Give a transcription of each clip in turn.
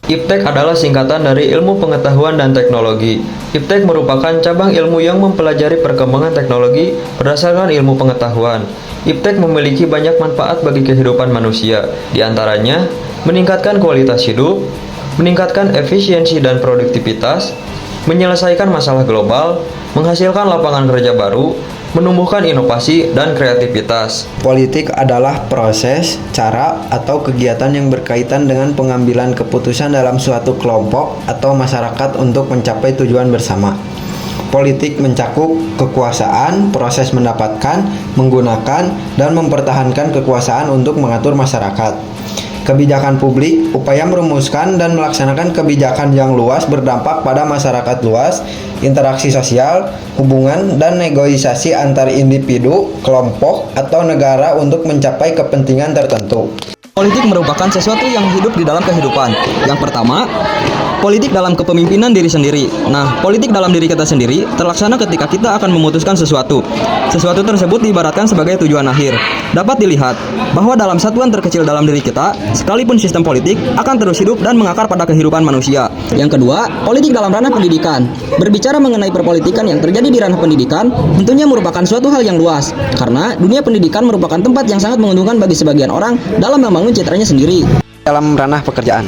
IPTEK adalah singkatan dari Ilmu Pengetahuan dan Teknologi. IPTEK merupakan cabang ilmu yang mempelajari perkembangan teknologi berdasarkan ilmu pengetahuan. IPTEK memiliki banyak manfaat bagi kehidupan manusia, di antaranya meningkatkan kualitas hidup, meningkatkan efisiensi dan produktivitas, menyelesaikan masalah global, menghasilkan lapangan kerja baru, menumbuhkan inovasi dan kreativitas. Politik adalah proses, cara, atau kegiatan yang berkaitan dengan pengambilan keputusan dalam suatu kelompok atau masyarakat untuk mencapai tujuan bersama. Politik mencakup kekuasaan, proses mendapatkan, menggunakan, dan mempertahankan kekuasaan untuk mengatur masyarakat. Kebijakan publik, upaya merumuskan dan melaksanakan kebijakan yang luas berdampak pada masyarakat luas, interaksi sosial, hubungan dan negosiasi antar individu, kelompok, atau negara untuk mencapai kepentingan tertentu. Politik merupakan sesuatu yang hidup di dalam kehidupan. Yang pertama, politik dalam kepemimpinan diri sendiri. Nah, politik dalam diri kita sendiri terlaksana ketika kita akan memutuskan sesuatu. Sesuatu tersebut diibaratkan sebagai tujuan akhir. Dapat dilihat bahwa dalam satuan terkecil dalam diri kita, sekalipun sistem politik akan terus hidup dan mengakar pada kehidupan manusia. Yang kedua, politik dalam ranah pendidikan. Berbicara mengenai perpolitikan yang terjadi di ranah pendidikan, tentunya merupakan suatu hal yang luas, karena dunia pendidikan merupakan tempat yang sangat menguntungkan bagi sebagian orang dalam membangun citranya sendiri. Dalam ranah pekerjaan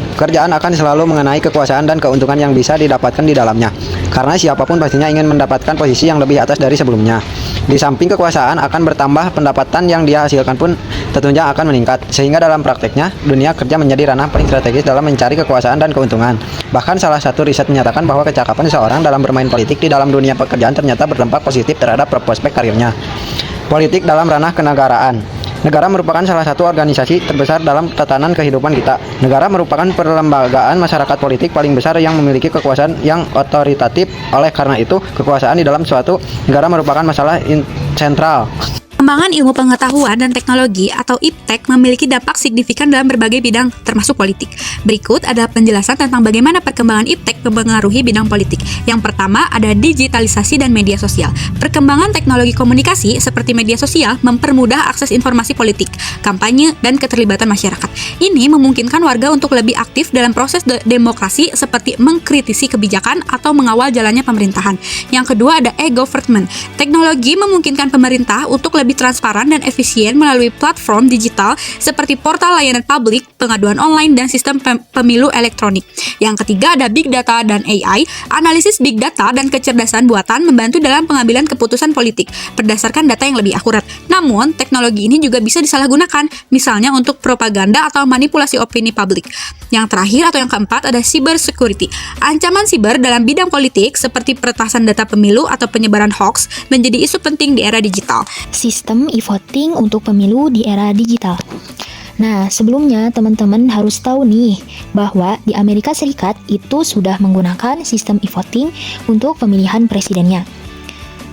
akan selalu mengenai kekuasaan dan keuntungan yang bisa didapatkan di dalamnya, karena siapapun pastinya ingin mendapatkan posisi yang lebih atas dari sebelumnya. Di samping kekuasaan akan bertambah, pendapatan yang dia hasilkan pun tentunya akan meningkat, sehingga dalam prakteknya dunia kerja menjadi ranah paling strategis dalam mencari kekuasaan dan keuntungan. Bahkan salah satu riset menyatakan bahwa kecakapan seseorang dalam bermain politik di dalam dunia pekerjaan ternyata berdampak positif terhadap prospek karirnya. Politik dalam ranah kenegaraan. Negara merupakan salah satu organisasi terbesar dalam tatanan kehidupan kita. Negara merupakan perlembagaan masyarakat politik paling besar yang memiliki kekuasaan yang otoritatif. Oleh karena itu, kekuasaan di dalam suatu negara merupakan masalah sentral. Pengembangan ilmu pengetahuan dan teknologi atau IPTEK memiliki dampak signifikan dalam berbagai bidang, termasuk politik. Berikut adalah penjelasan tentang bagaimana perkembangan IPTEK mempengaruhi bidang politik. Yang pertama ada digitalisasi dan media sosial. Perkembangan teknologi komunikasi seperti media sosial mempermudah akses informasi politik, kampanye, dan keterlibatan masyarakat. Ini memungkinkan warga untuk lebih aktif dalam proses demokrasi seperti mengkritisi kebijakan atau mengawal jalannya pemerintahan. Yang kedua ada e-government. Teknologi memungkinkan pemerintah untuk lebih transparan dan efisien melalui platform digital seperti portal layanan publik, pengaduan online, dan sistem pemilu elektronik. Yang ketiga ada big data dan AI. Analisis big data dan kecerdasan buatan membantu dalam pengambilan keputusan politik berdasarkan data yang lebih akurat. Namun, teknologi ini juga bisa disalahgunakan, misalnya untuk propaganda atau manipulasi opini publik. Yang terakhir atau yang keempat ada cyber security. Ancaman siber dalam bidang politik seperti peretasan data pemilu atau penyebaran hoax menjadi isu penting di era digital. Sistem e-voting untuk pemilu di era digital. Nah, sebelumnya teman-teman harus tahu nih bahwa di Amerika Serikat itu sudah menggunakan sistem e-voting untuk pemilihan presidennya.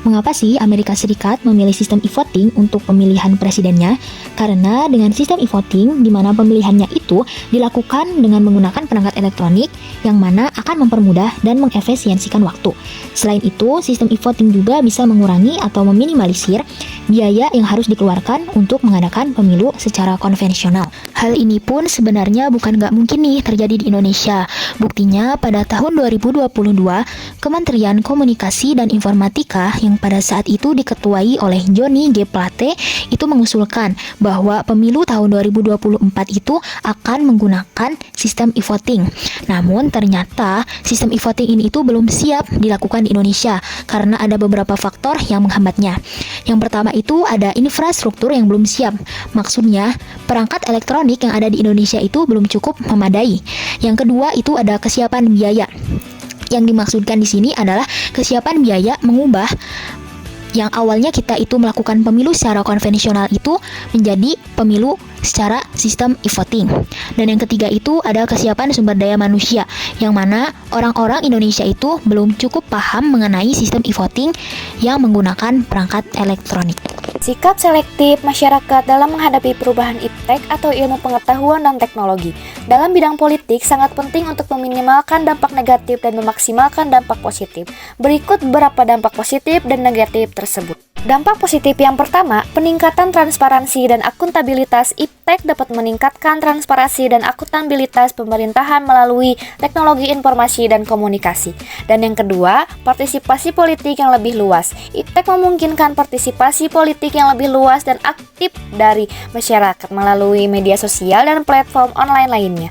Mengapa sih Amerika Serikat memilih sistem e-voting untuk pemilihan presidennya? Karena dengan sistem e-voting, di mana pemilihannya itu dilakukan dengan menggunakan perangkat elektronik yang mana akan mempermudah dan mengefisiensikan waktu. Selain itu, sistem e-voting juga bisa mengurangi atau meminimalisir biaya yang harus dikeluarkan untuk mengadakan pemilu secara konvensional. Hal ini pun sebenarnya bukan nggak mungkin nih terjadi di Indonesia. Buktinya pada tahun 2022, Kementerian Komunikasi dan Informatika yang pada saat itu diketuai oleh Johnny G. Plate itu mengusulkan bahwa pemilu tahun 2024 itu akan menggunakan sistem e-voting. Namun ternyata sistem e-voting ini itu belum siap dilakukan di Indonesia karena ada beberapa faktor yang menghambatnya. Yang pertama itu ada infrastruktur yang belum siap. Maksudnya perangkat elektronik yang ada di Indonesia itu belum cukup memadai. Yang kedua itu ada kesiapan biaya. Yang dimaksudkan di sini adalah kesiapan biaya mengubah yang awalnya kita itu melakukan pemilu secara konvensional itu menjadi pemilu secara sistem e-voting. Dan yang ketiga itu ada kesiapan sumber daya manusia, yang mana orang-orang Indonesia itu belum cukup paham mengenai sistem e-voting yang menggunakan perangkat elektronik. Sikap selektif masyarakat dalam menghadapi perubahan iptek atau ilmu pengetahuan dan teknologi. Dalam bidang politik sangat penting untuk meminimalkan dampak negatif dan memaksimalkan dampak positif. Berikut beberapa dampak positif dan negatif tersebut. Dampak positif yang pertama, peningkatan transparansi dan akuntabilitas. Iptek dapat meningkatkan transparansi dan akuntabilitas pemerintahan melalui teknologi informasi dan komunikasi. Dan yang kedua, partisipasi politik yang lebih luas. Iptek memungkinkan partisipasi politik yang lebih luas dan aktif dari masyarakat melalui media sosial dan platform online lainnya.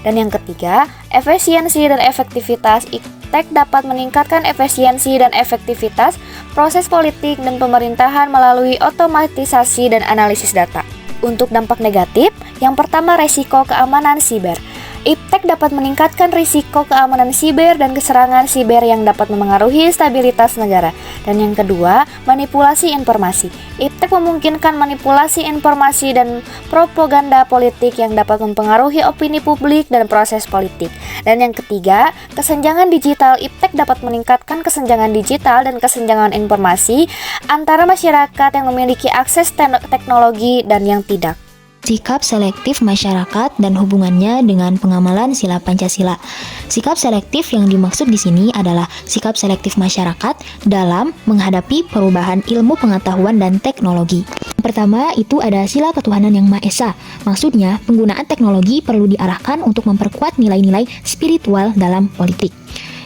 Dan yang ketiga, efisiensi dan efektivitas. Iptek dapat meningkatkan efisiensi dan efektivitas proses politik dan pemerintahan melalui otomatisasi dan analisis data. Untuk dampak negatif, yang pertama resiko keamanan siber. Iptek dapat meningkatkan risiko keamanan siber dan keserangan siber yang dapat memengaruhi stabilitas negara. Dan yang kedua, manipulasi informasi. Iptek memungkinkan manipulasi informasi dan propaganda politik yang dapat mempengaruhi opini publik dan proses politik. Dan yang ketiga, kesenjangan digital. Iptek dapat meningkatkan kesenjangan digital dan kesenjangan informasi antara masyarakat yang memiliki akses teknologi dan yang tidak. Sikap selektif masyarakat dan hubungannya dengan pengamalan sila Pancasila. Sikap selektif yang dimaksud di sini adalah sikap selektif masyarakat dalam menghadapi perubahan ilmu pengetahuan dan teknologi. Pertama, itu ada sila ketuhanan yang Maha Esa. Maksudnya, penggunaan teknologi perlu diarahkan untuk memperkuat nilai-nilai spiritual dalam politik.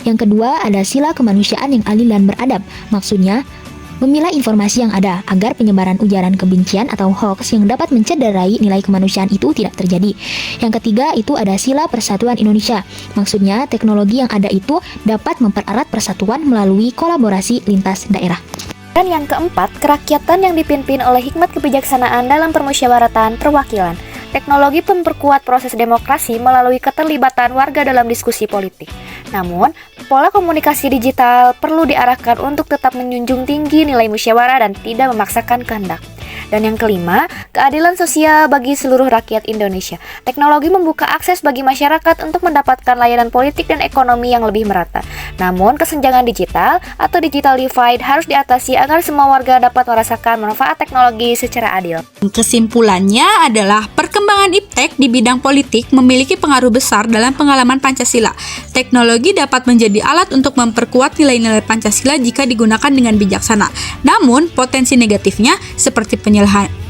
Yang kedua, ada sila kemanusiaan yang adil dan beradab. Maksudnya, memilah informasi yang ada agar penyebaran ujaran kebencian atau hoax yang dapat mencederai nilai kemanusiaan itu tidak terjadi. Yang ketiga, itu ada sila persatuan Indonesia. Maksudnya, teknologi yang ada itu dapat mempererat persatuan melalui kolaborasi lintas daerah. Dan yang keempat, kerakyatan yang dipimpin oleh hikmat kebijaksanaan dalam permusyawaratan perwakilan. Teknologi memperkuat proses demokrasi melalui keterlibatan warga dalam diskusi politik. Namun, pola komunikasi digital perlu diarahkan untuk tetap menjunjung tinggi nilai musyawarah dan tidak memaksakan kehendak. Dan yang kelima, keadilan sosial bagi seluruh rakyat Indonesia. Teknologi membuka akses bagi masyarakat untuk mendapatkan layanan politik dan ekonomi yang lebih merata. Namun, kesenjangan digital atau digital divide harus diatasi agar semua warga dapat merasakan manfaat teknologi secara adil. Kesimpulannya adalah perkembangan iptek di bidang politik memiliki pengaruh besar dalam pengalaman Pancasila. Teknologi dapat menjadi alat untuk memperkuat nilai-nilai Pancasila jika digunakan dengan bijaksana. Namun, potensi negatifnya seperti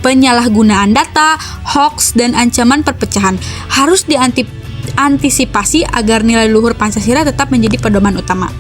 penyalahgunaan data, hoax, dan ancaman perpecahan harus diantisipasi agar nilai luhur Pancasila tetap menjadi pedoman utama.